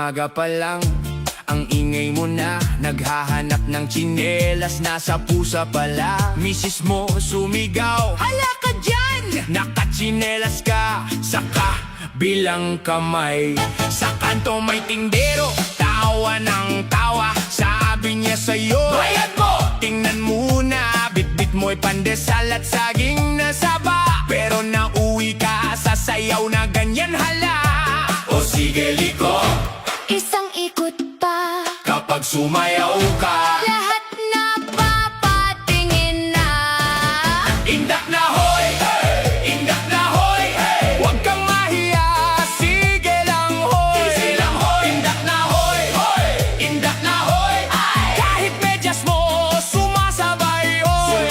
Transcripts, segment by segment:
Umaga pa lang, ang ingay mo na, naghahanap ng tsinelas, nasa pusa pala. Misis mo sumigaw, hala ka dyan! Nakatsinelas ka, saka bilang kamay. Sa kanto may tindero, tawa ng tawa. Sabi niya sa'yo, bayad mo! Tingnan muna, bitbit mo'y pandesal at saging na saba. Pero nauwi ka sa sayaw na ganyan, hala. O sige liko, Isang ikot pa, kapag sumayaw ka, lahat na papatingin na. indak na hoy, indak na hoy, huwag kang mahiya, sige lang hoy, indak na hoy, indak na hoy, kahit medyas mo sumasabay hoy,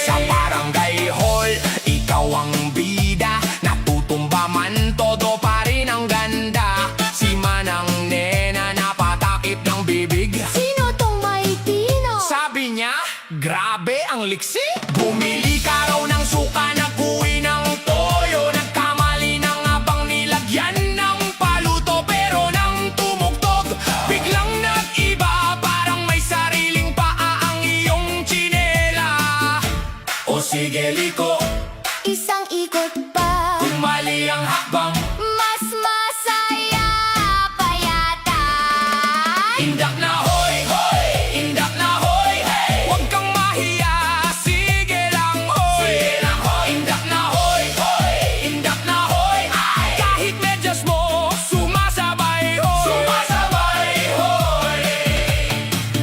sa barangay hall, ikaw ang bida, natutumba man todo pa rin ang ganda. Si Manang Nena napatakip ng bibig, Sino tong may tino? sabi niya, grabe ang liksi. Bumili ka raw ng suka, nag-uwi ng toyo. Nagkamali ng abang nilagyan ng paluto. Pero nang tumugtog, biglang nag-iba. Parang may sariling paa ang iyong tsinela. O sige liko, Isang ikot pa, kung mali ang hakbang, mas masaya pa yata. indak na hoy, indak na hoy, huwag kang mahiya, sige lang hoy, indak na hoy, indak na hoy, kahit medyas mo sumasabay hoy,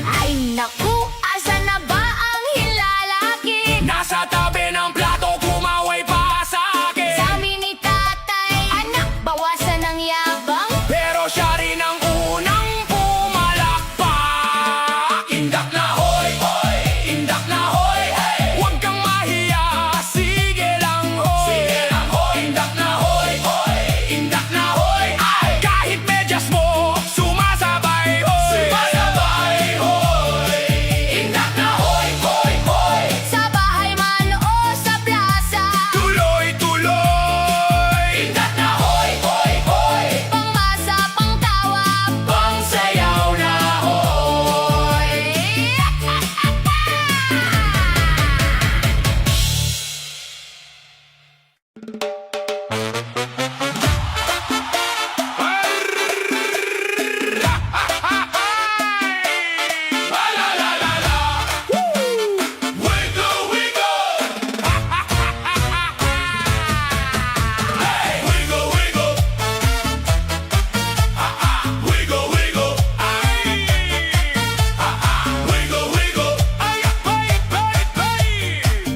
Ay naku, asa na ba ang hilalaki? nasa tabi ng plato, kumaway pa sa akin. Sabi ni tatay, anak, bawasan ang yabang. Pero siya rin ang unang pumalakpak. Indak na hoy, indak na hoy, huwag kang mahiya, sige lang hoy, indak na hoy, indak na hoy, kahit medyas mo sumasabay hoy, indak na hoy, Sa bahay man o sa plaza, tuloy-tuloy, indak na hoy, pangmasa, pangtawa, pangsayaw na hoy.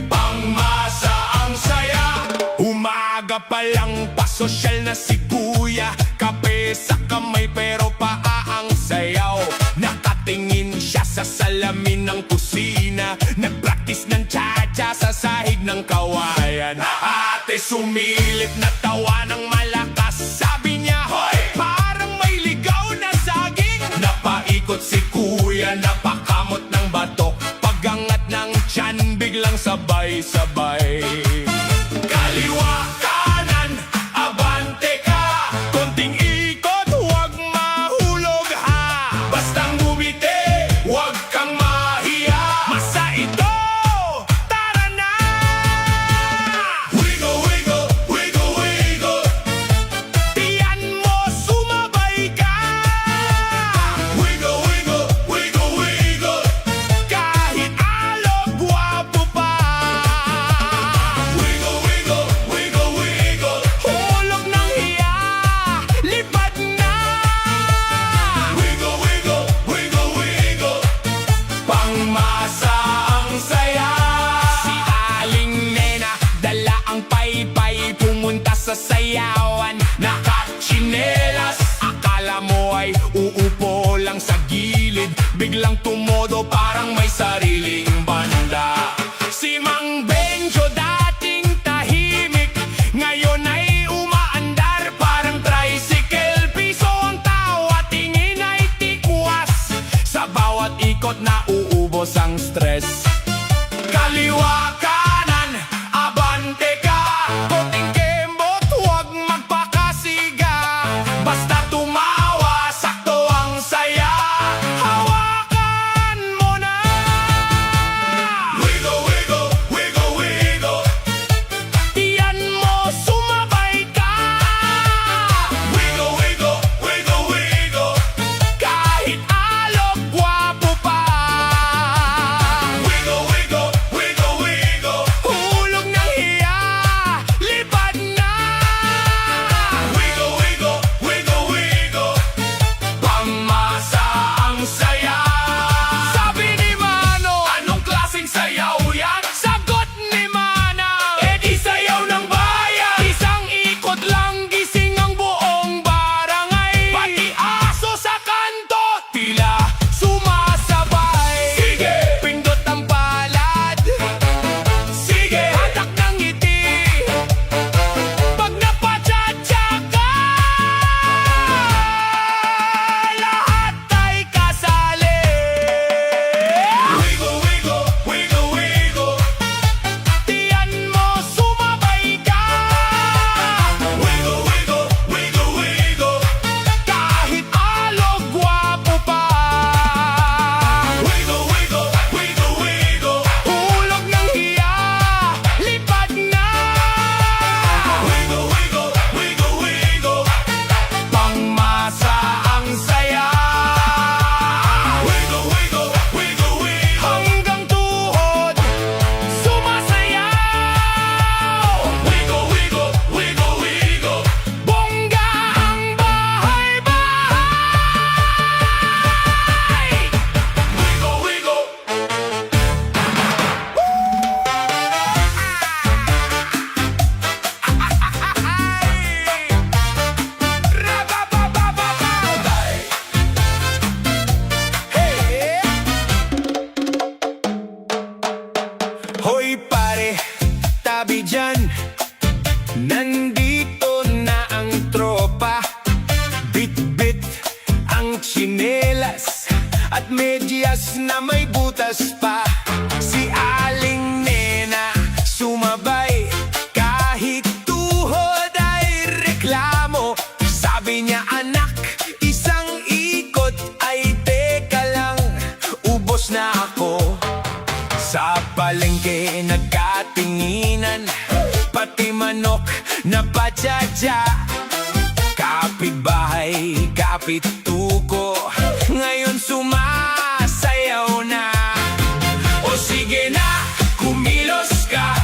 Pangmasa ang saya, umaga pa lang pasosyal na si Kuya. Kape sa kamay pero paa ang sayaw. Nakatingin siya sa salamin ng kusina, nagpraktis ng cha-cha sa sahig ng kawayan. Ate sumilip na tawa ng malakas, sabi niya, hoy, parang may ligaw na saging. Napaikot si Kuya, napakamot ng batok, pagangat ng tiyan, biglang sabay-sabay. Kaliwa, kanan, abante ka, konting ikot, huwag mahulog ha. Bastang bumiti, huwag kang mahiya, masa ito, tara na! Wiggle, wiggle, wiggle, wiggle, tiyan mo, sumabay ka. Wiggle, wiggle, wiggle, wiggle, kahit alog, gwapo pa. Hoy pare, tabi dyan. Nandito na ang tropa. Bit-bit ang tsinelas at medyas na may butas pa. Si Aling Nena sumabay kahit tuhod ay reklamo. Sabi niya, anak, isang ikot ay teka lang, ubos na ako. Sa palengke nagkatinginan, pati manok na patsadya. Kapitbahay, kapituko, ngayon sumasayaw na. O sige na, kumilos ka,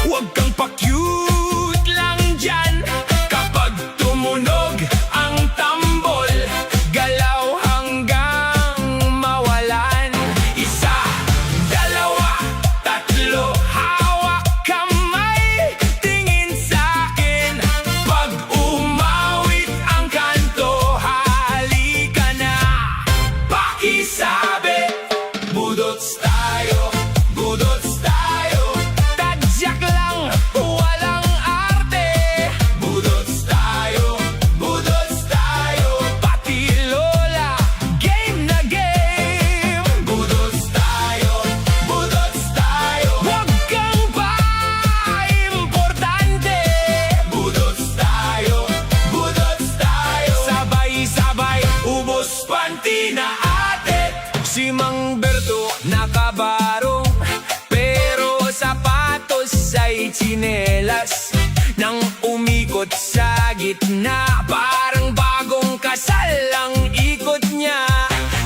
huwag kang pa-cute lang dyan. Kapag tumunog ang tambol, galaw hanggang mawalan. Isa, dalawa, tatlo, hawak kamay, tingin sa'kin. Pag umawit ang kanto, halika na. Pakisabi, budots tayo, budots tayo. Tadyak lang, walang arte. Budots tayo, budots tayo. Pati lola, game na game. Budots tayo, budots tayo. Huwag kang pa-importante. Budots tayo, budots tayo. Sabay-sabay, ubos panty na ate. Si Mang Berto nakabarong, pero sapatos ay tsinelas. Nang umikot sa gitna, parang bagong kasal ang ikot niya.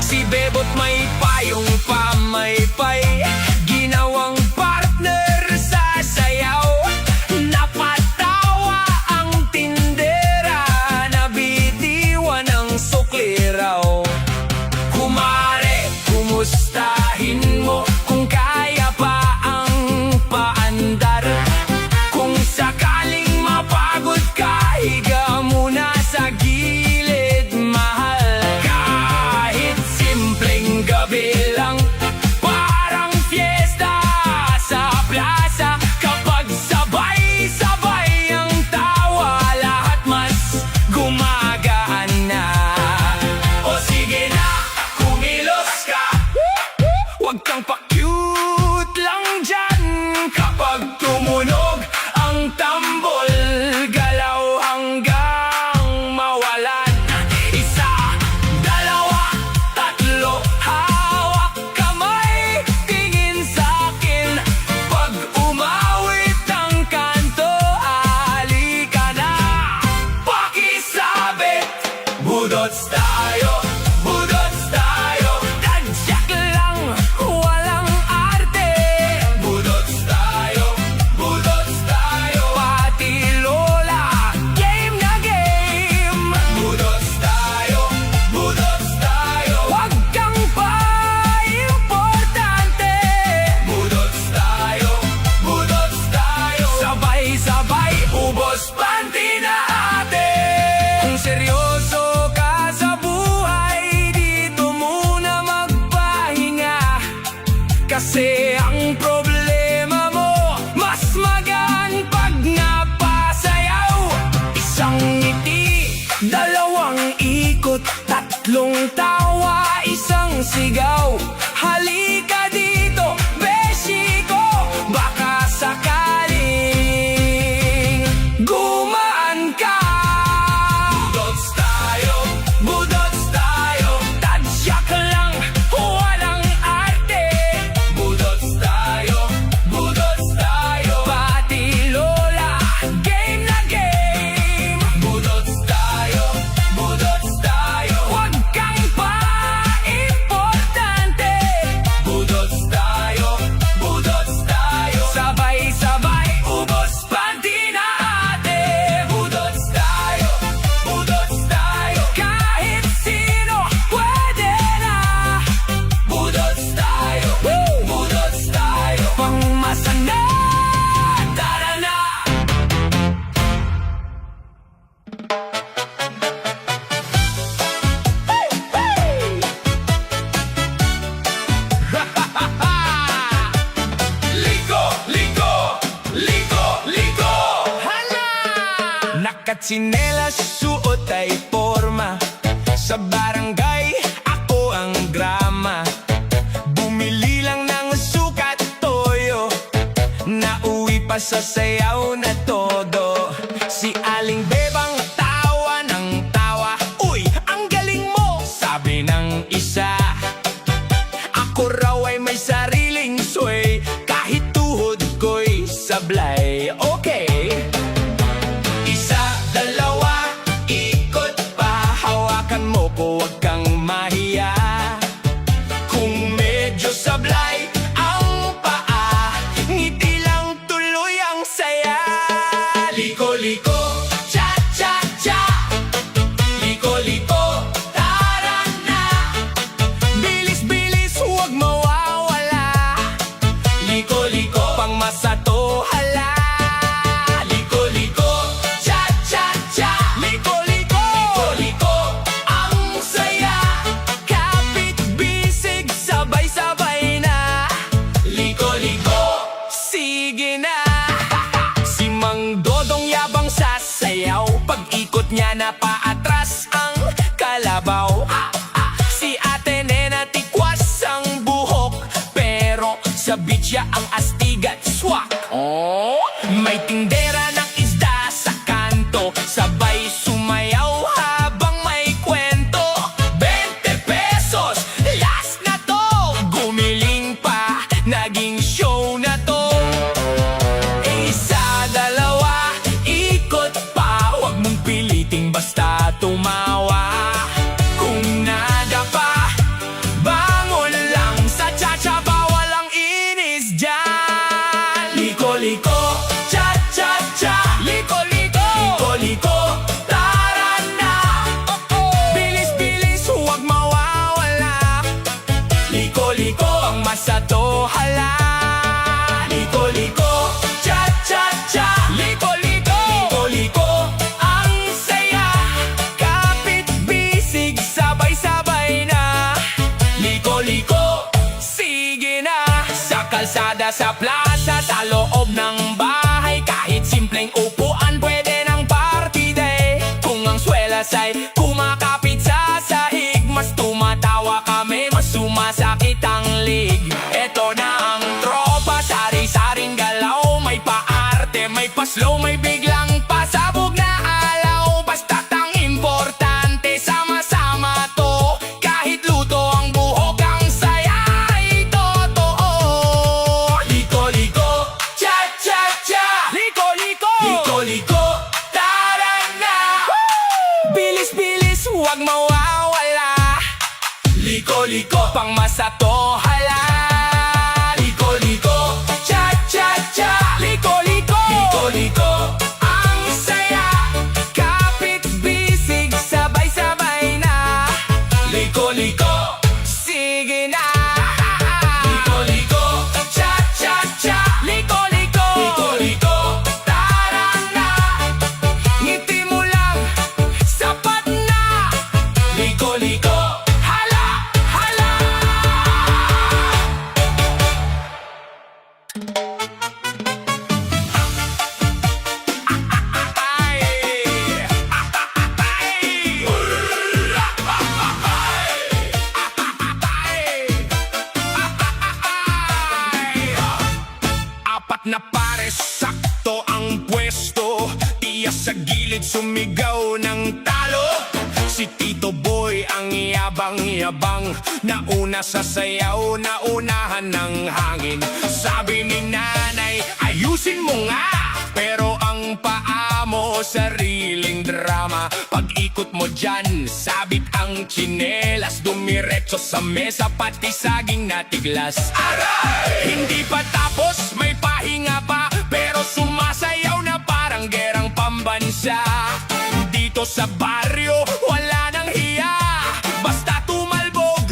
Si Bebot may payong pamaypay, ginawang partner sa sayaw. Napatawa ang tindera, nabitiwan ang sukli raw. Kumare, kumustahin mo kung kaya pa ang paandar. Kung sakaling mapagod ka, higa muna sa tsinelas, suot ay forma. Sa barangay, ako ang drama. Bumili lang ng sukat toyo, nauwi pa sa sayaw na todo. Si Aling Bebang tawa ng tawa, uy, ang galing mo, sabi ng isa. Ako raw ay may sariling sway, kahit tuhod ko'y sablay. Okay. Isa, dalawa, ikot pa, hawakan mo ko, wag kang mahiya. Kung medyo sablay ang paa, ngiti lang tuloy ang saya. Liko-liko, cha-cha-cha, liko-liko, tara na. Bilis-bilis, huwag mawawala. Liko-liko, pang masato, hala. Liko-liko, cha-cha-cha, liko-liko, liko-liko, ang saya. Kapit bisig, sabay-sabay na. Liko-liko, sige na. Si Mang Dodong yabang sasayaw, pag-ikot niya na paatras ang kalabaw. Si Ate Nena tikwas ang buhok, pero sa bitya ang astig at swak. May tindera ng isda sa kanto, sabay sumayaw habang may kwento. 20 pesos, last na to, gumiling pa, naging show na to. Isa, dalawa, ikot pa, wag mong piliting basta tumawa. Kung nadapa, bangon lang, sa cha-cha bawal ang inis dyan. Liko-liko, cha-cha-cha, liko-liko, liko-liko, tara na. Bilis-bilis, huwag mawawala. Liko-liko, ang masato, hala. Liko-liko, cha-cha-cha, liko-liko, liko-liko, ang saya. Kapit bisig, sabay-sabay na. Liko-liko, sige na. Sa kalsada, sa plaza, sa loob ng bahay, kahit simpleng upuan, pwede ng party day. Kung ang swelas ay kumakapit sa sahig, mas tumatawa kami, mas sumasakit ang lig. Eto na ang tropa, sari-saring galaw, may paarte, may paslow, may biglang pasabog na alaw. Basta't ang importante, sama-sama to. Kahit luto ang buhok, ang saya ay totoo. Liko-liko, cha-cha-cha, liko-liko, liko-liko, tara na. Bilis-bilis, huwag mawawala. Liko-liko, pang masato, hala. Liko-liko, cha-cha-cha, liko-liko, liko-liko, ang saya. Kapit bisig, sabay-sabay na. Liko-liko, sige na. Liko-liko, cha-cha-cha, liko-liko, liko-liko, tara na. Ngiti mo lang, sapat na. Liko-liko, hala, hala. Apat na pares, sakto ang pwesto. Tiya sa gilid, sumigaw ng talo. Si Tito Boy ang yabang-yabang, nauna sa sayaw, naunahan ng hangin. Sabi ni nanay, ayusin mo nga, pero ang paa mo, sariling drama. Pag-ikot mo dyan, sabit ang tsinelas, dumiretso sa mesa, pati saging natiglas. Aray! Hindi pa tapos, may pahinga pa, pero sumasayaw na parang gerang pambansa. Dito sa baryo, wala nang hiya, basta tumalbog,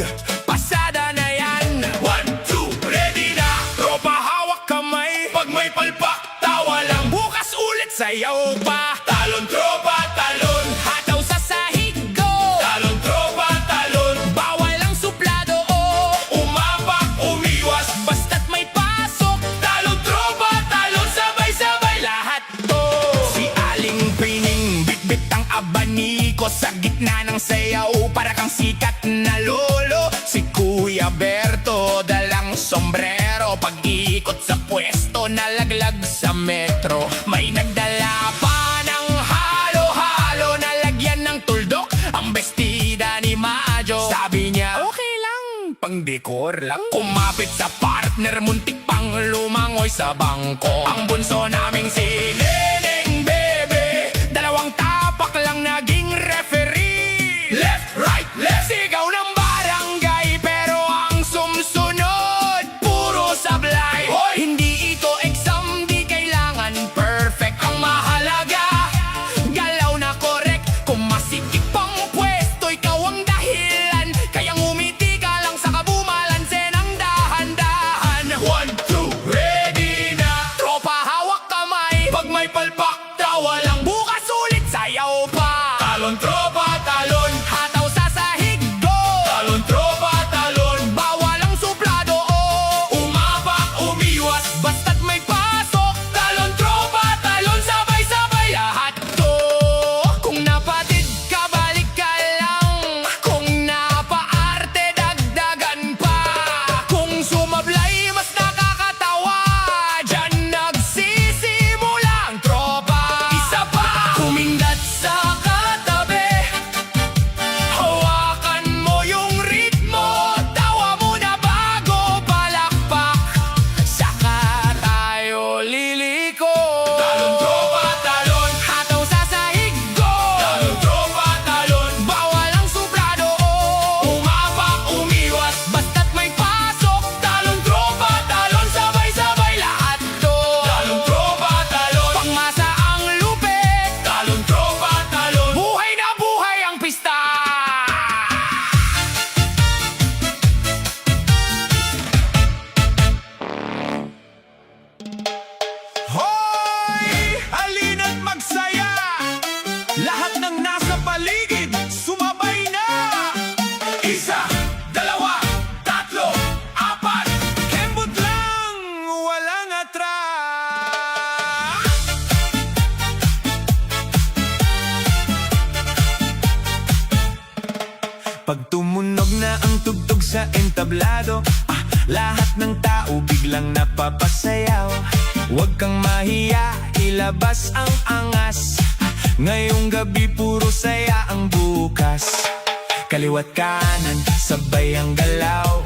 pasada na yan. 1, 2, ready na, tropa hawak kamay, pag may palpak, tawa lang, bukas ulit sayaw pa. Talon tropa, talon, hataw sa sahig ko. Talon tropa, talon, bawal ang suplado, oh. Umapak, umiwas, basta't may pasok. Talon tropa, talon, sabay-sabay lahat to. Si Aling Pining, sa gitna ng sayaw, para kang sikat na lolo. Si Kuya Berto dalang sombrero, pag-ikot sa pwesto, nalaglag sa metro. May nagdala pa ng halo-halo, nalagyan ng tuldok ang bestida ni Majo. Sabi niya, okay lang, pang dekor lang. Kumapit sa partner, muntik pang lumangoy sa bangko. Ang bunso naming si Neneng Bebe, dalawang tapak lang naging referee. Left, right, left, sigaw ng barangay, pero ang sumsunod puro sablay. Hoy! Hindi ito exam, di kailangan perfect. Ang mahalaga, galaw na correct. Kung masikip pang pwesto, ikaw ang dahilan. Kaya ngumiti ka lang sa kabumalanse ng dahan-dahan. 1, 2, ready na! Tropa, hawak kamay. Pag may palpak, tawa lang. Bukas ulit, sayaw pa. Talon, tropa, talon. Hataw sa sahig, go. Talon, tropa, talon. Bawal ang suplado, oh. Umapak, umiwas, basta't may pasok. Talon, tropa, talon. Sabay-sabay lahat to. Kung napatid ka, balik ka lang. Kung napaarte, dagdagan pa. Kung sumablay, mas nakakatawa. Diyan nagsisimula ang tropa. Isa pa, kumindat sa katabi. Hawakan mo yung ritmo. Tawa muna bago palakpak. Saka tayo liliko. Talon, tropa, talon. Hataw sa sahig, go. Talon, tropa, talon. Bawal ang suplado, oh. Umapak, umiwas, basta't may pasok. Talon, tropa, talon. Sabay-sabay lahat to. Talon, tropa, talon. Pangmasa ang lupit. Talon, tropa, talon. Buhay na buhay ang pista. Hoy! Halina't magsaya! Lahat ng nasa paligid, sumabay na! Isa, dalawa, tatlo, apat. Kembot lang, walang atras. Pag tumunog na ang tugtog sa entablado, lahat ng tao biglang napapasayaw. Huwag kang mahiya, ilabas ang angas. Ngayong gabi puro saya ang bukas. Kaliwat kanan, sabay ang galaw.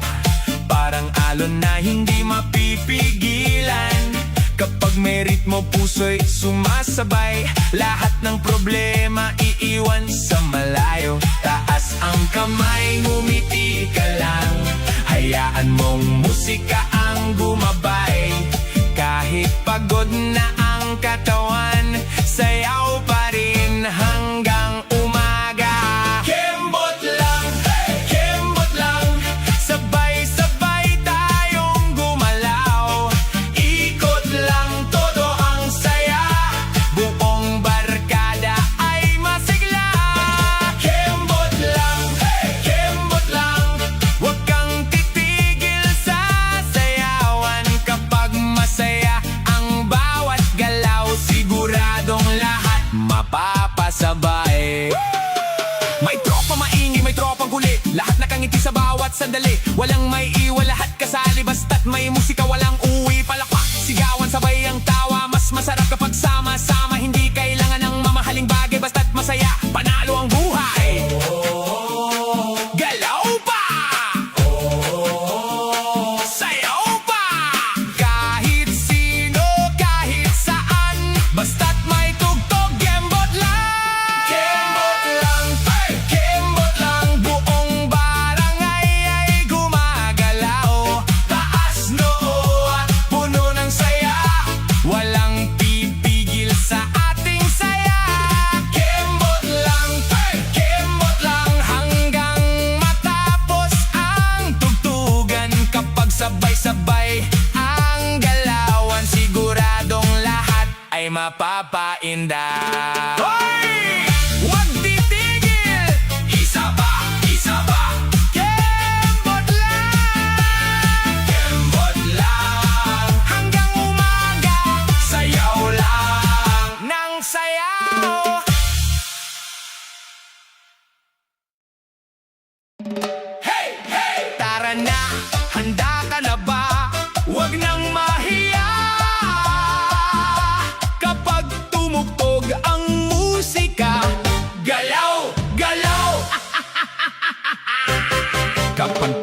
Parang alon na hindi mapipigilan. Kapag may ritmo, puso'y sumasabay. Lahat ng problema iiwan sa malayo. Taas ang kamay, ngumiti ka lang. Hayaan mong musika ang gumabay. Kahit pagod na ang katawan, sayaw pa rin hanggang umaga. Kembot lang, kembot lang. Sabay-sabay tayong gumalaw. Ikot lang, todo ang saya. Buong barkada ay masigla. Kembot lang, kembot lang. Huwag kang titigil sa sayawan. Kapag masaya ang bawat galaw, siguradong lahat mapapasabay. May tropa maingay, may tropang huli. Lahat nakangiti sa bawat sandali. Walang may iwa, lahat kasali. Basta't may musika, walang uwi, palakpak. Sigawan, sabay ang tawa. Mas masarap kapag sama-sama. Hindi kailangan ng mamahaling bagay. Basta't masaya, panalo ang buhay. Galaw pa! Sayaw pa! Kahit sino, kahit saan, basta't may tugtog, kembot lang! Kembot lang, kembot lang. Buong barangay ay gumagalaw. Taas noo at puno ng saya. Walang pipigil sa ating saya. Kembot lang, hanggang matapos ang tugtugan. Kapag sabay-sabay ang galawan, siguradong lahat ay mapapainda. Hoy! Huwag titigil! Isa pa, isa pa. Kembot lang, hanggang umaga. Sayaw lang ng sayaw.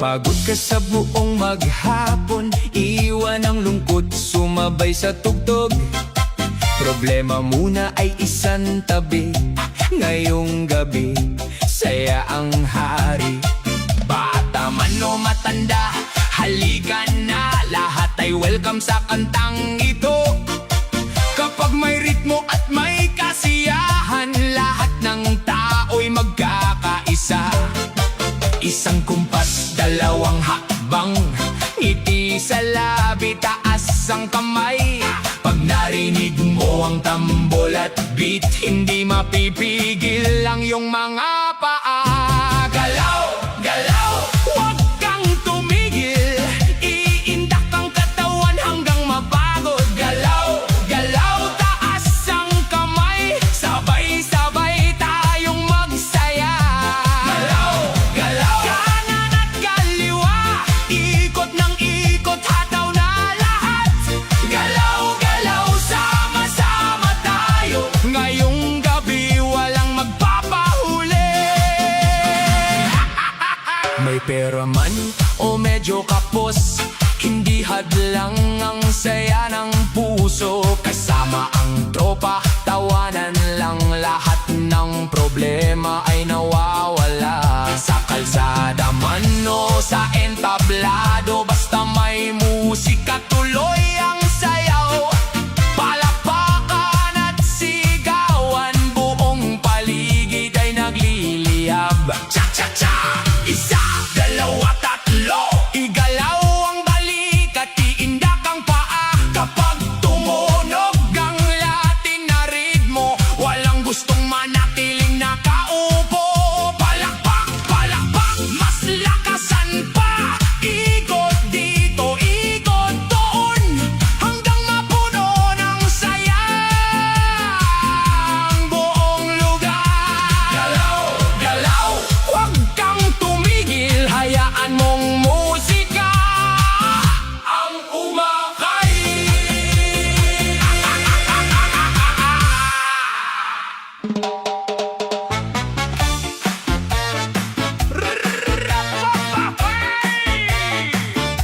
Pagod ka sa buong maghapon, iwan ang lungkot, sumabay sa tugtog. Problema muna ay isang tabi, ngayong gabi, saya ang hari. Bata man o matanda, halika na, lahat ay welcome sa kantang ito. Kapag may ritmo at may kasiyahan, lahat ng tao'y magkakaisa. Isang kumpas, dalawang hakbang, ngiti sa labi, taas ang kamay. Pag narinig mo ang tambol at beat, hindi mapipigil ang iyong mga paa. Galaw, galaw, huwag kang tumigil, iindak ang katawan hanggang mapagod. Galaw, galaw, taas ang kamay, sabay-sabay tayong magsaya. Galaw, galaw, kanan at kaliwa, ikot ng ikot, hataw na lahat. Galaw, galaw, sama-sama tayo, ngayong gabi walang magpapahuli. May pera man o medyo kapos, hindi hadlang ang saya ng puso. Kasama ang tropa, tawanan lang, lahat ng problema ay nawawala. Sa kalsada man o sa entablado, basta may musika, tuloy ang sayaw. Palakpakan at sigawan, buong paligid ay nagliliyab. Cha-cha-cha! Isa, dalawa, tatlo, igalaw ang balikat, iindak ang paa. Kapag tumunog ang lating na ritmo, walang gustong manatiling nakaupo. Palakpak, palakpak, mas lakasan pa. Ikot dito, ikot doon, hanggang mapuno ng saya ang buong lugar. Galaw, galaw, huwag kang tumigil, hayaan mong musika ang umakay.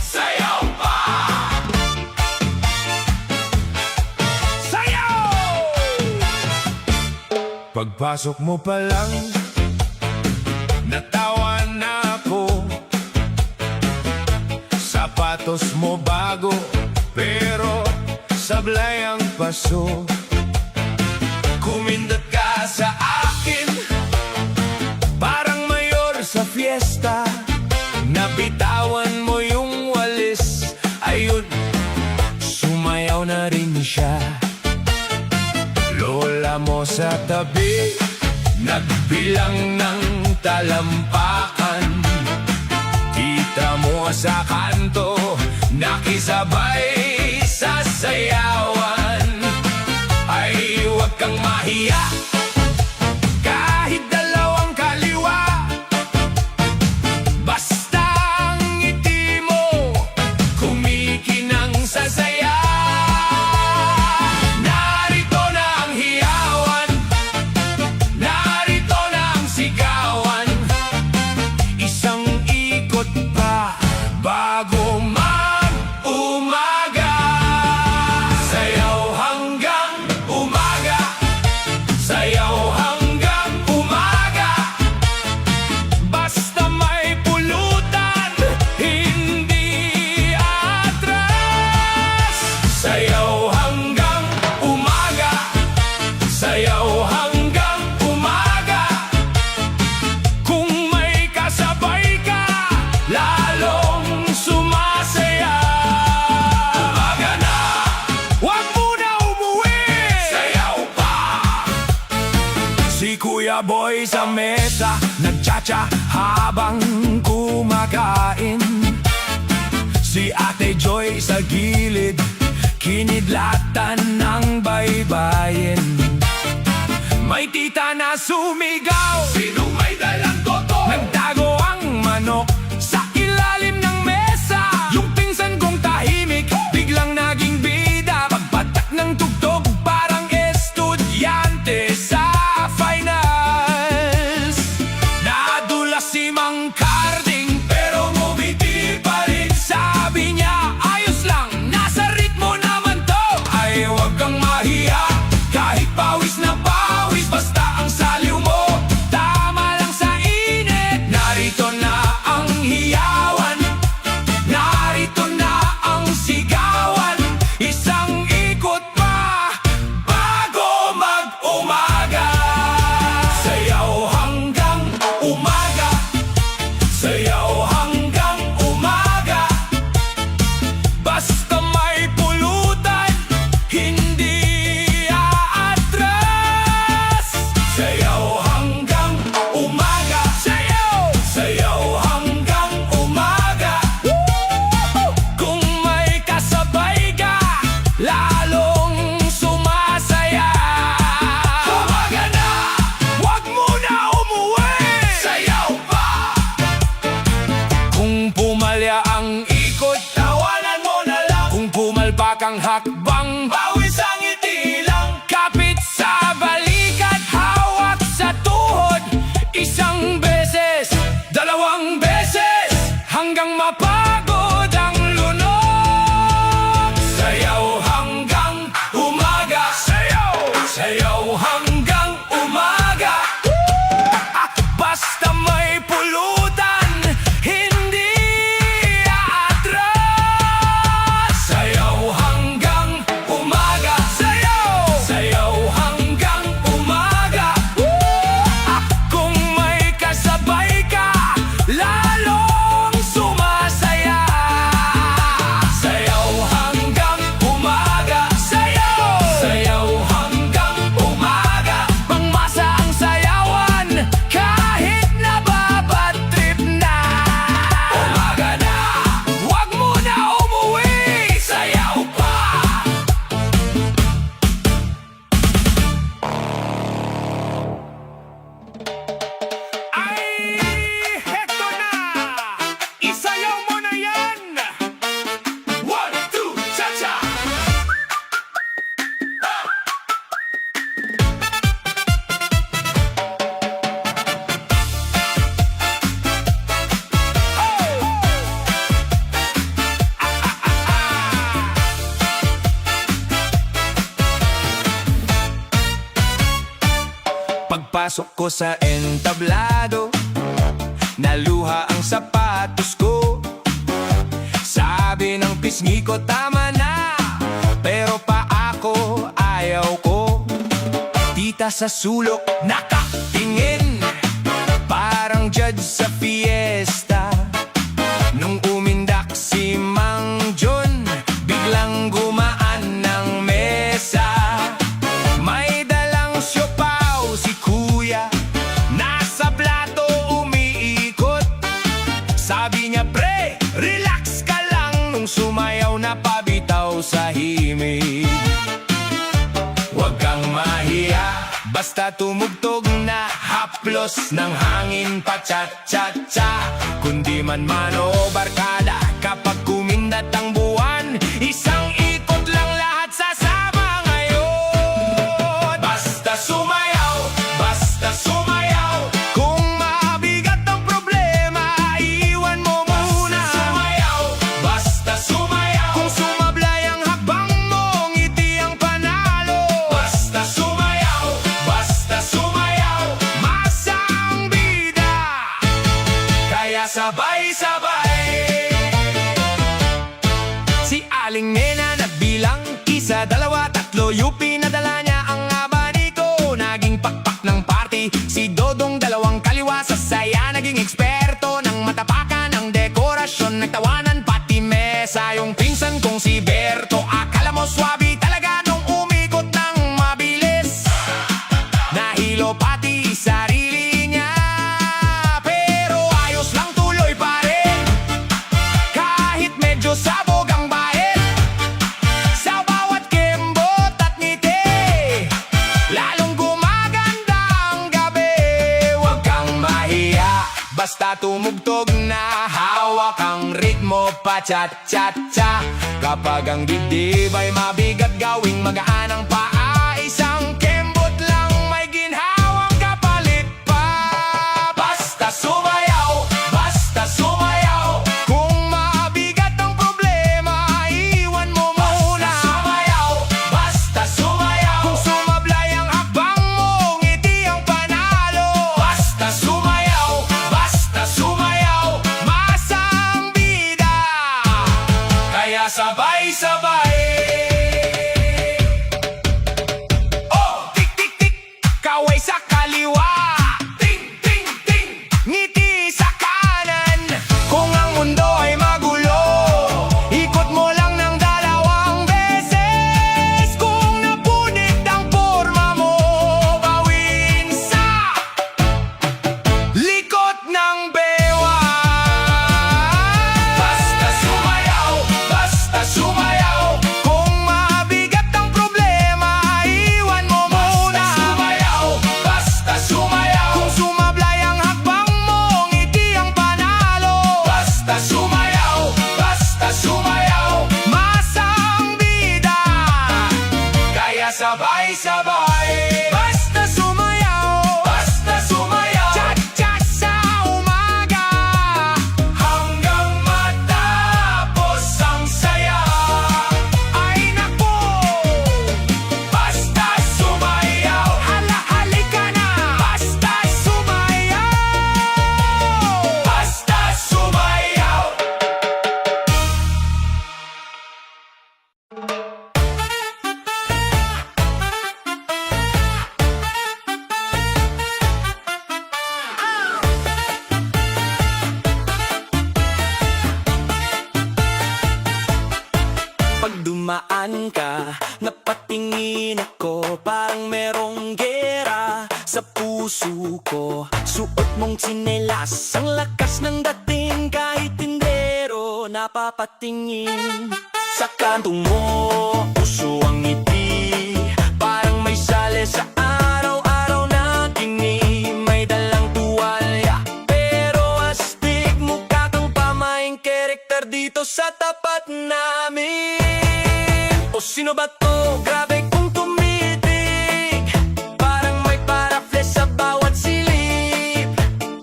Sayaw pa! Sayaw! Pagpasok mo pa lang, natawa na ako. Sapatos mo bago, pero sablay ang paso. Kumindot ka sa akin, parang mayor sa fiesta. Nabitawan mo yung walis, ayun, sumayaw na rin siya. Lola mo sa tabi, nagbilang ng talampakan. Tita mo sa kanto, nakisabay sa sayawan. Ay, huwag kang mahiya, kahit dalawang kaliwa, basta ang ngiti mo kumikinang sa saya. Narito na ang hiyawan, narito na ang sigawan. Isang ikot pa bago mag-umaga. Sayaw hanggang umaga, sayaw hanggang umaga. Basta may pulutan, hindi atras. Sayaw hanggang umaga, sayaw hanggang umaga. Kung may kasabay ka, lalong sumasaya. Umaga na, huwag muna umuwi. Sayaw pa! Si Kuya Boy sa mesa, nagchacha habang kumakain. Si Ate Joy sa gilid, kinidlatan ng baybayin. May tita na sumigaw, sinong may dalang toto? Nagtago ang manok sa ilalim ng mesa. Yung pinsan kong tahimik, biglang naging bida. Pagpatak ng tugtog, parang estudyante sa finals. Nadulas si Mang Carding, pero lalong sumasaya. Umaga na, wag mo na umuwi, sayaw pa. Kung pumalya ang ikot, tawanan mo na lang. Kung pumalpak ang hakbang, bawis ang ngiti lang. Kapit sa balikat, hawak sa tuhod. Isang beses, dalawang beses, hanggang mapagod ang lunok. Sayaw hanggang umaga, sayaw, sayaw hanggang umaga. Basta may pulutan, hindi aatras. Sayaw hanggang umaga, sayaw, sayaw hanggang umaga. Kung may kasabay ka, lalong sumasaya. Sayaw hanggang umaga, sayaw, sayaw hanggang umaga. Pangmasa ang sayawan, kahit nababatrip na. Umaga na, wag mo na umuwi, sayaw pa. Ay, heto na! Isayaw mo na yan! 1, 2, cha-cha! Pagpasok ko sa entablado, naluha ang sapatos ko. Sabi ng pisngi ko, tama na, pero pa ako ayaw ko. Tita sa sulok, nakatingin, parang judge sa fiesta. Nung umindak si Mang John, biglang gumaan ng mesa. May dalang siopaw si kuya, nasa plato umiikot. Sabi niya, pre, relax ka lang. Nung sumayaw na pabitaw sa himig. Huwag kang mahiya, basta tumugtog na, haplos ng hangin pa cha-cha-cha. Kundi man o barkada, kapag kumindat ang buwan, isang ikot lang lahat sasama ngayon. Basta sumayaw, basta sumayaw. Kung mabigat ang problema, iwan mo muna. Basta sumayaw, kung sumablay ang hakbang mo, ngiti ang panalo. Basta sumayaw, masang bida, kaya sabay-sabay. Si Aling Nena nagbilang, isa, dalawa, tatlo, yupi na dala niya ang abaniko. Naging pakpak ng party, si Dodong dalawang kaliwa sa saya. Naging eksperto ng matapakan ng dekorasyon. Nagtawanan pati mesa yung pinsan kong si Berto. Akala mo swabe talaga nung umikot ng mabilis. Nahilo pati sarili niya, pero ayos lang, tuloy pa rin. Kahit medyo sabog ang bahid, sa bawat kembot at ngiti, lalong gumaganda ang gabi. Huwag kang mahiya, basta tumugtog na, hawak ang ritmo pa cha-cha-cha. Kapag ang dibdib ay mabigat, gawing magaan ang paa. Isang kembot lang, may ginhawang kapalit pa. Basta sumayaw, basta sumayaw. Kung mabigat ang problema, iwan mo muna. Basta sumayaw, kung sumablay ang hakbang mo, ngiti ang panalo. Basta sumayaw, masang bida, kaya sabay-sabay. sabay-sabay. Basta sumayaw, basta sumayaw. Cha-cha sa umaga, hanggang matapos ang saya. Ay naku, basta sumayaw. Halika na, basta sumayaw. Basta sumayaw. Pag dumaan ka, napatingin ako, parang merong gera sa puso ko. Suot mong tsinelas, ang lakas ng dating, kahit tindero napapatingin. Sa kanto mo, puso ang ngiti, parang may sale sa araw-araw na kini. May dalang tuwalya, pero astig, mukha kang pamaing karakter dito sa tapat namin. O sino ba to? Grabe kung tumitig, parang may paraples sa bawat silid.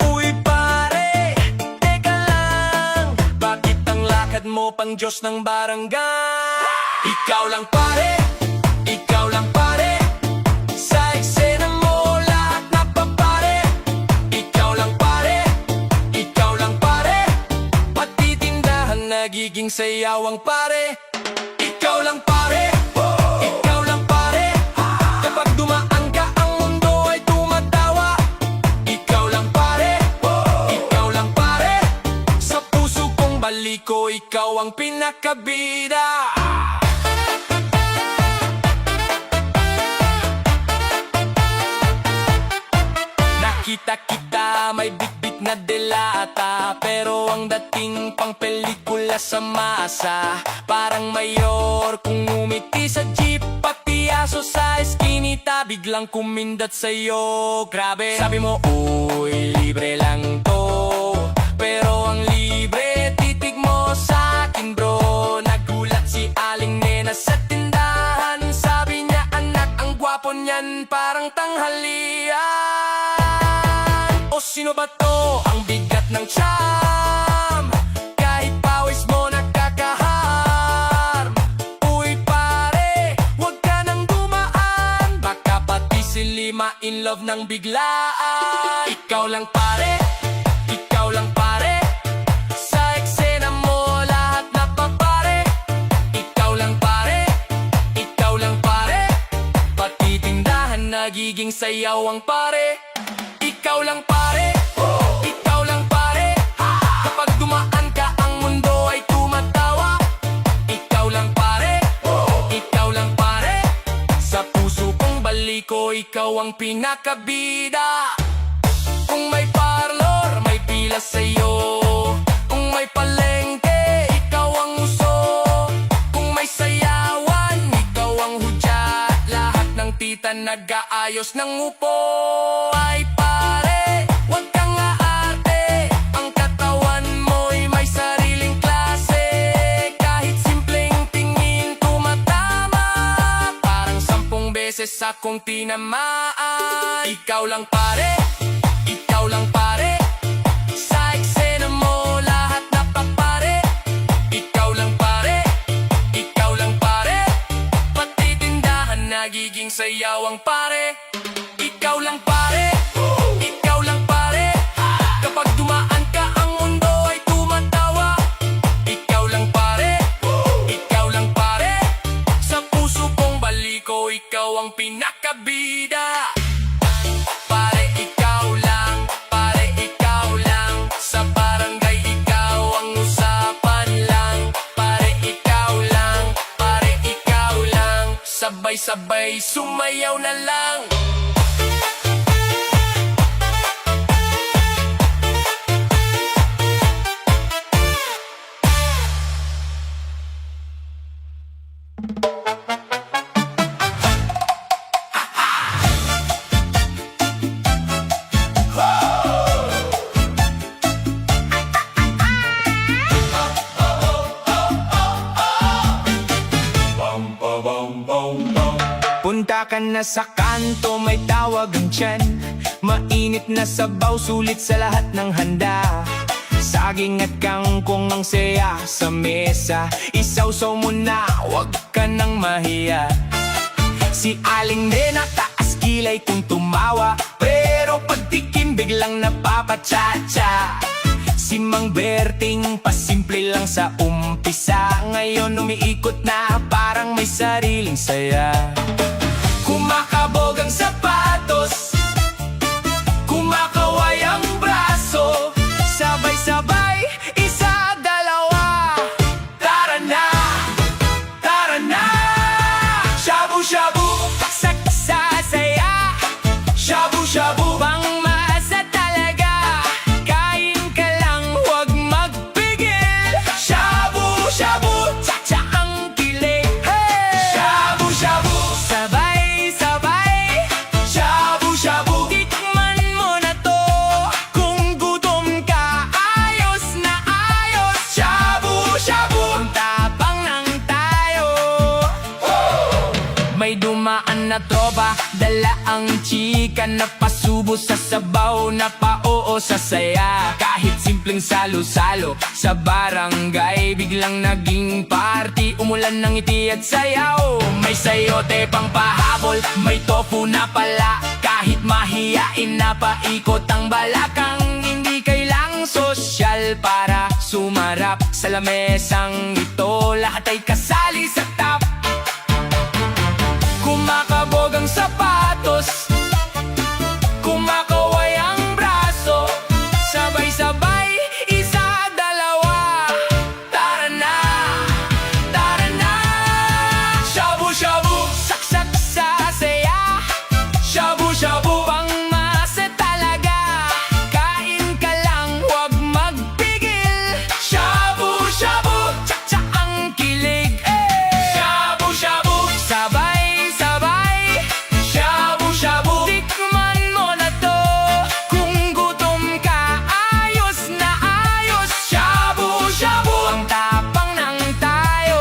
Uy pare, teka lang, bakit ang lakad mo pang Diyos ng barangay? Ikaw lang pare, ikaw lang pare, sa eksena mo lahat napapare. Ikaw lang pare, ikaw lang pare, pati tindahan nagiging sayawang pare. Ikaw lang pare, ikaw lang pare, kapag dumaan ka ang mundo ay tumatawa. Ikaw lang pare, ikaw lang pare, sa puso kong baliko ikaw ang pinakabida. Nakita kita may bitbit na delata, pero ang dating pang pelikula sa masa. Parang mayor kung umiti sa jeep, pati aso sa eskinita biglang kumindat sa'yo. Grabe, sabi mo uy libre lang to, pero ang libre titig mo sa akin bro. Nagulat si Aling Nena sa tindahan, sabi niya anak ang gwapo niyan parang tanghalian. O sino ba to? Ang bigat ng tiyam, kahit pawis mo nakakaharm. Uy pare, huwag ka nang dumaan, baka pati si Lima in love ng biglaan. Ikaw lang pare, ikaw lang pare, sa eksena mo lahat napapare. Ikaw lang pare, ikaw lang pare, pati tindahan nagiging sayaw ang pare. Ikaw lang pare, ikaw lang pare, kapag dumaan ka ang mundo ay tumatawa. Ikaw lang pare, ikaw lang pare, sa puso kong baliko ikaw ang pinakabida. Kung may parlor, may pila sa'yo, kung may palengke, ikaw ang uso. Kung may sayawan, ikaw ang hudyat, lahat ng tita nag-aayos ng upo. Ay pare, huwag kang aarte, ang katawan mo'y may sariling klase. Kahit simpleng tingin tumatama, parang 10 beses akong tinamaan. Ikaw lang pare, ikaw lang pare, sa eksena mo lahat napapare. Ikaw lang pare, ikaw lang pare, pati tindahan nagiging sayaw ang pare. Ikaw lang pare, ikaw lang pare, kapag dumaan ka ang mundo ay tumatawa. Ikaw lang pare, ikaw lang pare, sa puso kong baliko ikaw ang pinakabida. Pare ikaw lang, sa barangay ikaw ang usapan lang. Pare ikaw lang, sabay-sabay sumayaw na lang. Punta ka na sa kanto, may tawag ang tiyan. Mainit na sabaw, sulit sa lahat ng handa. Saging at kangkong ang saya sa mesa. Isawsaw mo na, wag ka nang mahiya. Si Aling Nena, taas kilay kung tumawa, pero pagtikim biglang napapatsa-tsa. Si Mang Berting, pasimple lang sa umpisa, ngayon umiikot na parang may sariling saya. Kumakabog ang sapatos, kumakaway ang braso, sabay-sabay, isa, dalawa. Tara na, tara na. Shabu-shabu, saksak sa saya. Shabu-shabu, pangmasa talaga. Kain ka lang, huwag magpigil. Shabu-shabu, tsa-tsa ang kilig. Hey! Shabu-shabu, sabay-sabay. Shabu-shabu, tikman mo na to. Kung gutom ka, ayos na ayos. Shabu-shabu, ang tapang ng tayo. May dumaan na tropa, dala ang chika, napasubo sa sabaw, napao sa saya. Kahit simpleng salo-salo sa barangay, biglang naging party, umulan ng ngiti at sayaw. May sayote pang pahabol, may tofu na pala, kahit mahiyain na paikot ang balakang. Hindi kailang sosyal para sumarap sa lamesang ito, lahat ay kasali sa tap. Kumakabog ang sapatos, kumakaway ang braso, sabay-sabay, isa, dalawa. Tara na, tara na. Shabu-shabu, saksak sa saya. Shabu-shabu, pangmasa talaga. Kain ka lang, huwag magpigil. Shabu-shabu, tsa-tsa ang kilig. Shabu-shabu, sabay. Shabu-shabu, tikman mo na to. Kung gutom ka, ayos na ayos. Shabu-shabu, ang tapang ng tayo.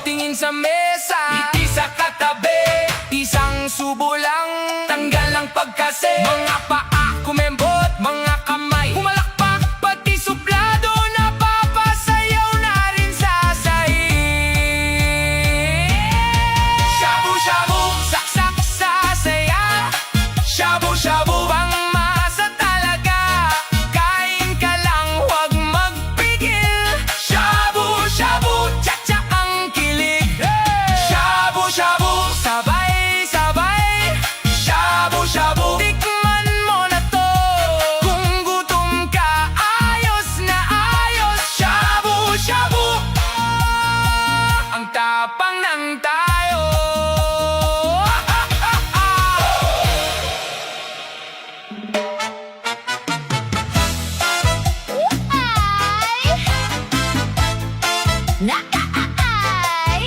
Tingin sa mesa, iti sa katabi, isang subo lang, tanggal ang pagkasi. Mga paa kumembot, mga kamay humalakpak, pati suplado napapasayaw na rin sa sahig. Shabu-shabu, saksak sa saya. Shabu-shabu, pangmasa talaga. Kain ka lang, huwag magpigil. Shabu-shabu, tsa-tsa ang kilig. Shabu-shabu, sabay-sabay. Shabu-shabu, tikman mo na to. Kung gutom ka, ayos na ayos. Shabu-shabu, ang tapang ng tayo. Nakaay!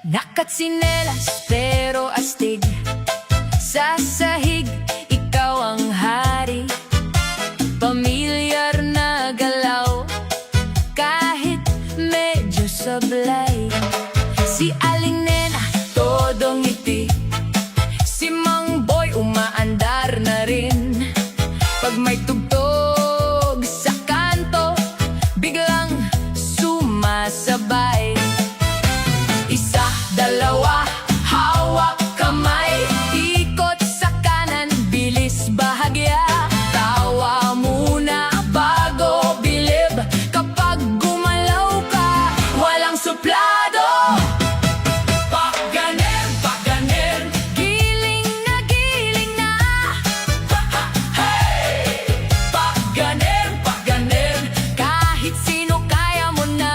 Nakatsinelas pero astig, sa sahig ikaw ang hari. Pamilyar na galaw, kahit medyo sablay. Si Aling Nena, todo ngiti. Si Mang Boy, umaandar na rin. Pag may tugtog sa kanto, biglang sumasabay. Isa, dalawa, hawak kamay, ikot sa kanan, bilis bahagya. Tawa muna bago bilib, kapag gumalaw ka, walang suplado. Paganer, giling na hey! Paganer, kahit sino kaya mo na.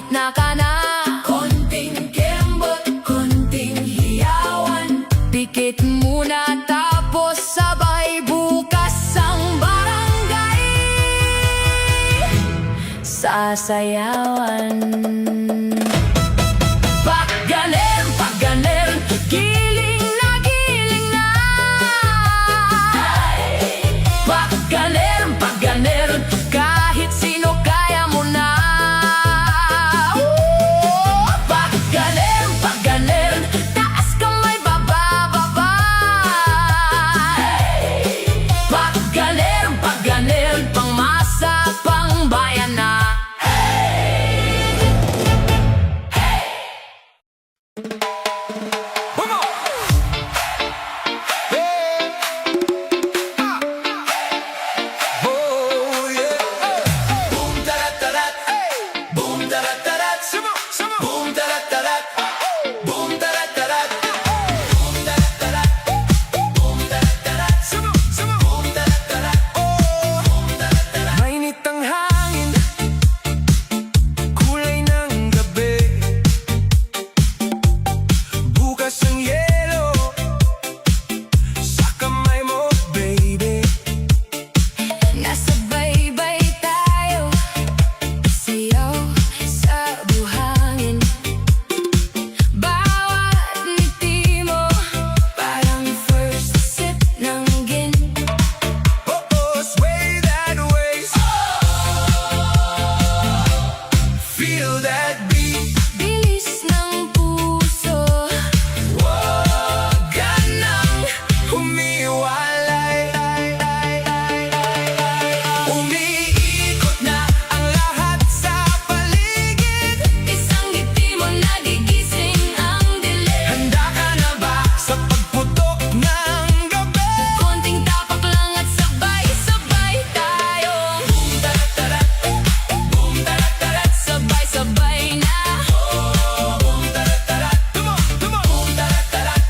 gitna ka na. Konting kembot, konting hiyawan. Pikit muna tapos sabay bukas ang barangay. Sasayawan. Pag ganer, giling na giling na. Pag ganer, kahit sino kaya mo na. Pag ganer, taas kamay baba, baba. Pag ganer, pangmasa, pangbayan na. Mainit ang hangin, kulay ng gabi. Bukas ang yelo sa kamay mo, baby. Nasa baybay tayo, siyaw sa buhangin. Bawat ngiti mo, parang first sip ng gin. Oh, sway that waist. Feel that beat. Bilis ng puso, Huwag ka nang humiwalay. Umiikot na ang lahat sa paligid. isang ngiti mo nagigising ang dilim. Handa ka na ba sa pagputok ng gabi? Konting tapak lang at sabay-sabay tayo. Boom tarat-tarat, boom tarat-tarat, sabay-sabay na. Boom, tarat-tarat. Tumo, tumo. Boom, tarat-tarat.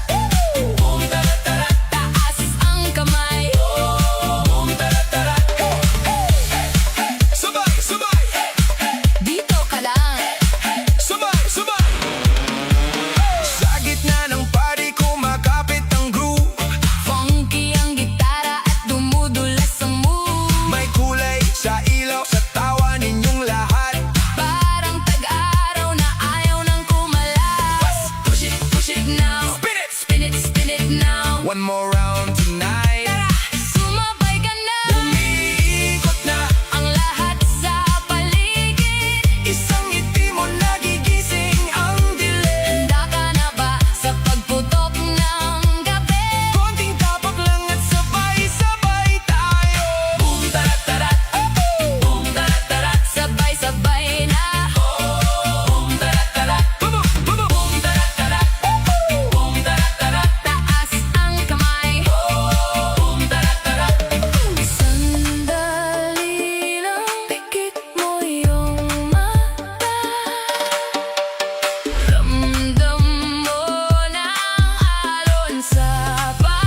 Boom, tarat-tarat. Taas ang kamay. Boom, tarat-tarat. Sabay, sabay. Dito ka lang. Sabay, sabay. Sa gitna ng party, kumakapit ang groove. Funky ang gitara at dumudulas ang mood. May kulay sa ilaw, sa tawa ninyong lahat. Parang tag-araw na ayaw nang kumalas. Push it now. Spin it now. One more round tonight. Sumabay ka na. Umiikot na Ang lahat sa paligid. isang ngiti mo, nagigising ang dilim. Handa ka na ba sa pagputok ng gabi? Konting tapak lang at sabay-sabay tayo. Boom tarat-tarat, boom tarat-tarat, sabay-sabay na. Boom tarat-tarat, Tumo, tumo. boom tarat-tarat, boom tarat-tarat, taas ang kamay. Boom tarat-tarat. Sandali lang, pikit mo yung mata. Ramdam mo na alon sa paa.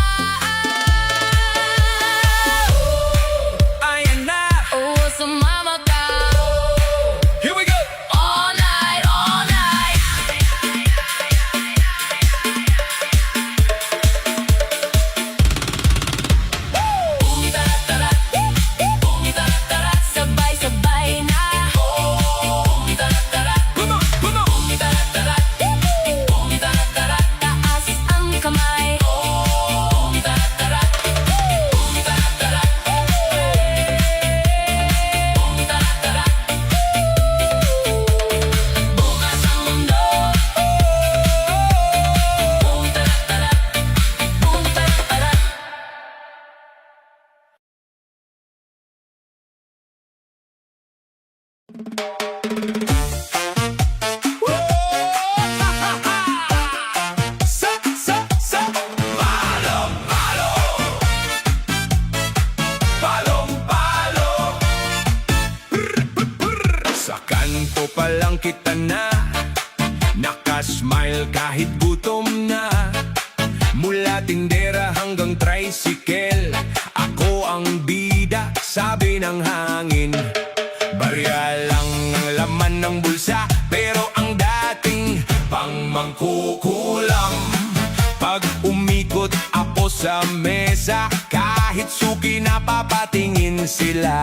Ayan na. Oh, sumama ka. Here we go. All night, all night. Boom tarat-tarat, boom tarat-tarat, sabay-sabay na. Boom tarat-tarat, Tumo, tumo. boom tarat-tarat, boom tarat-tarat, taas ang kamay. Boom tarat-tarat, boom tarat-tarat, boom tarat-tarat. Bukas ang mundo. Boom tarat-tarat, boom tarat-tarat. Sa palong, palong. Sa kanto pa lang kita na, nakasmile kahit gutom na. Mula tindera hanggang tricycle, ako ang bida, sabi ng hangin. Barya lang ang laman ng bulsa, pero sa mesa, kahit suki na papatingin sila.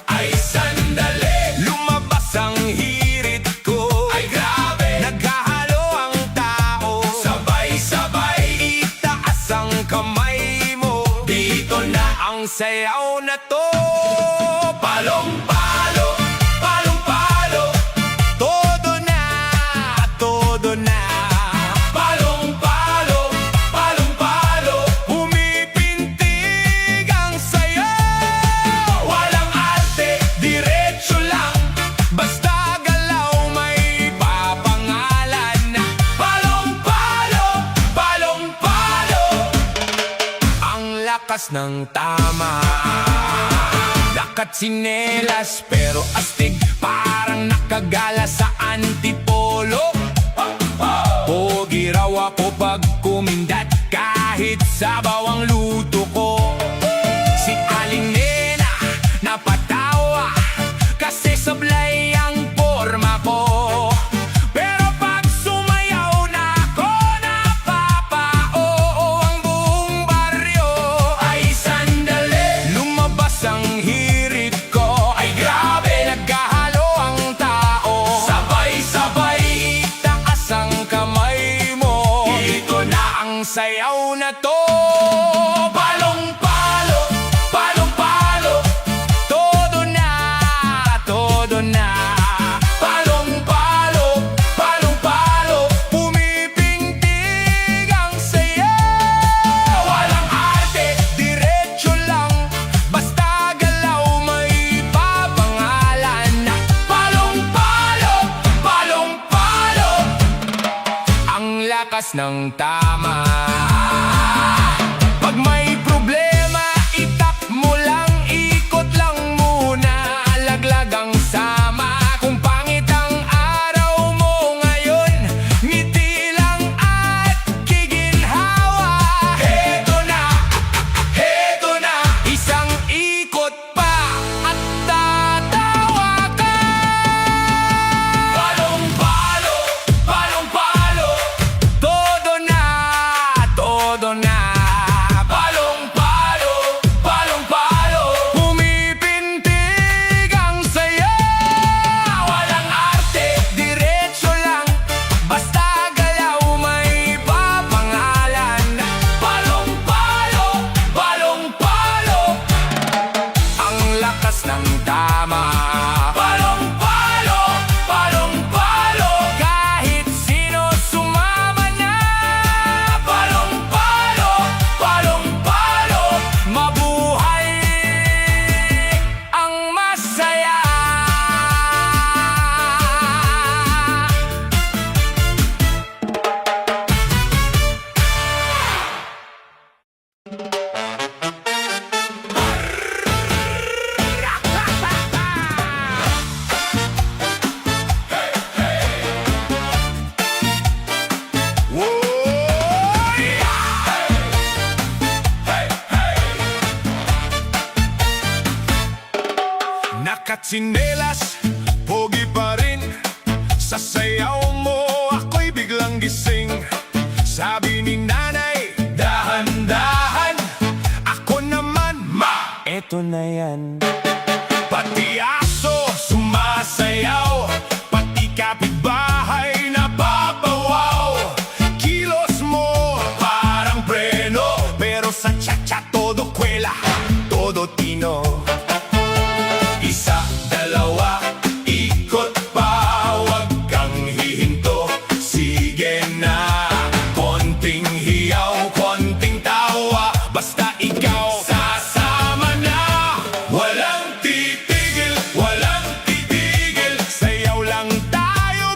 Ay sandali, lumabas ang hirit ko. Ay grabe, naghahalo ang tao. Sabay-sabay, itaas ang kamay mo. Dito na ang sayaw na to. Palong-palo, palong-palo, todo na, todo na. Palong-palo, palong-palo, pumipintig ang sayaw. Walang arte, diretso lang, basta galaw may papangalan. Palong-palo, palong-palo, ang lakas ng tama. Dakat sinelas pero astig, parang nakagala sa antipolo. Pogi raw ako pag kumindat, kahit sabaw ang luto ko. Si Aling Nena napatawa, kasi sablay ang porma ko. Pero pag sumayaw na ako, napapa-oo ang buong baryo. Ay sandali, lumabas ang hirit ko. Ay grabe, naghahalo ang tao. Sabay-sabay, itaas ang kamay mo. Ito na ang sayaw na to. Palong-palo, palong-palo, todo na, todo na. Palong-palo, palong-palo, pumipintig ang sayaw. Walang arte, diretso lang, basta galaw may papangalan. Palong-palo, palong-palo, ang lakas ng tama. Pag may problema, itap mo lang, ikot lang muna, laglag ang sama. Kung pangit ang araw mo ngayon, ngiti lang at kiginhawa. Heto na, isang ikot pa at tatawa ka. Palong-palo, palong-palo, todo na, todo na. Palong-palo, palong-palo, pumipintig ang sayaw. Walang arte, diretso lang, basta galaw may papangalan. Palong-palo, palong-palo, ang lakas ng tama. Palong-palo, palong-palo, kahit sino sumama na. Palong-palo, palong-palo, mabuhay ang masaya. Nakatsinelas, pogi pa rin. Sa sayaw mo ako'y biglang gising. Sabi ni nanay, dahan-dahan. Ako naman, ma, eto na yan. Pati aso sumasayaw, pati kapitbahay napapawaw. Kilos mo parang preno, pero sa cha-cha todo kwela, todo tino. Isa, dalawa, ikot pa, wag kang hihinto. Sige na, konting hiyaw, konting tawa, basta ikaw sasama na. Walang titigil, sayaw lang tayo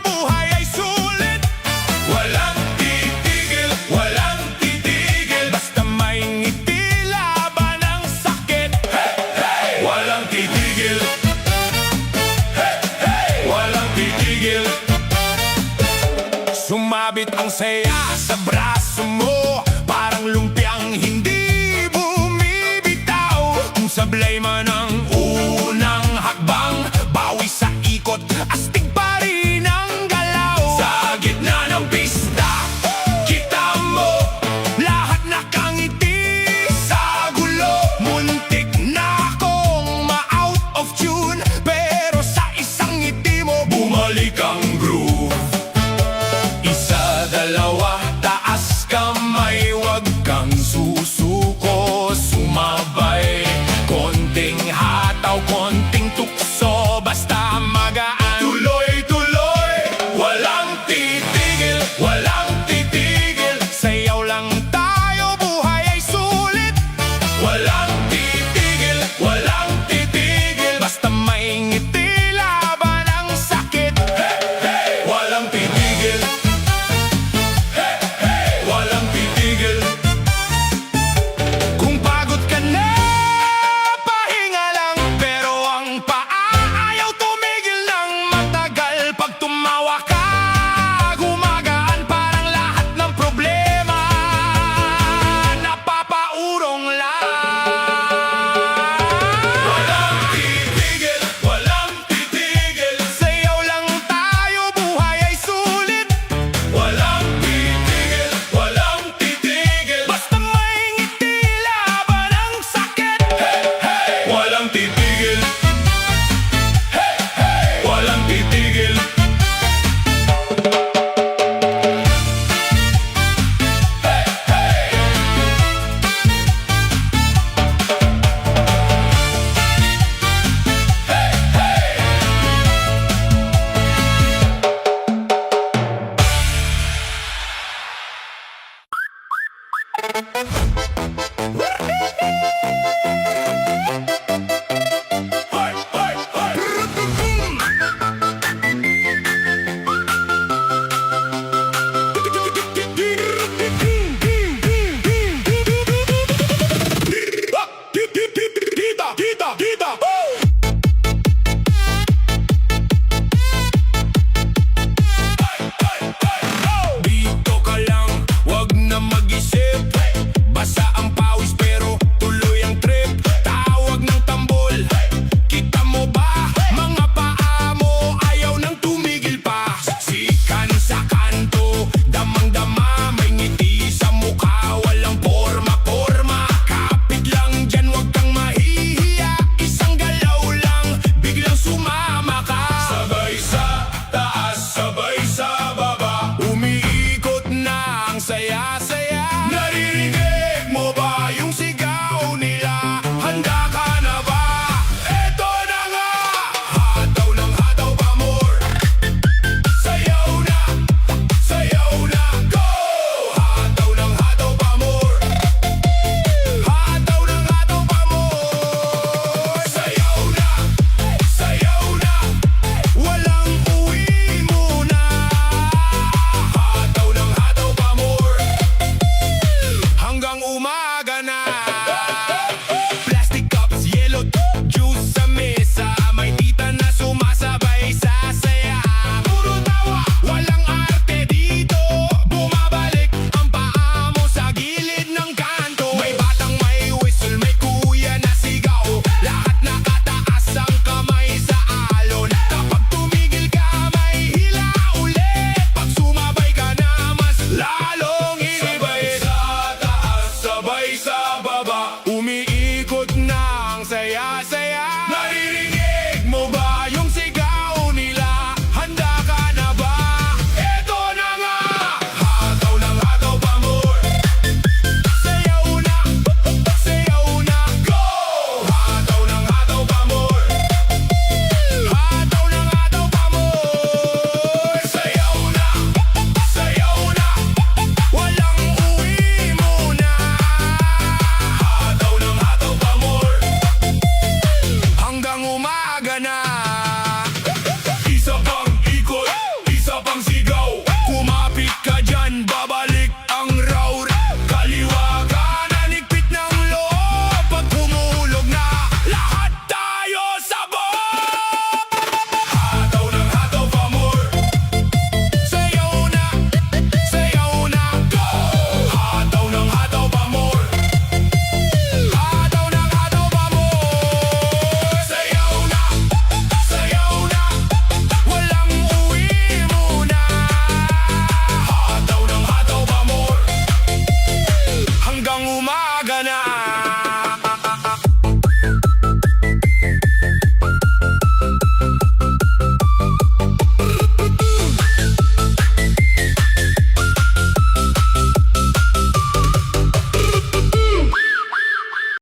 TV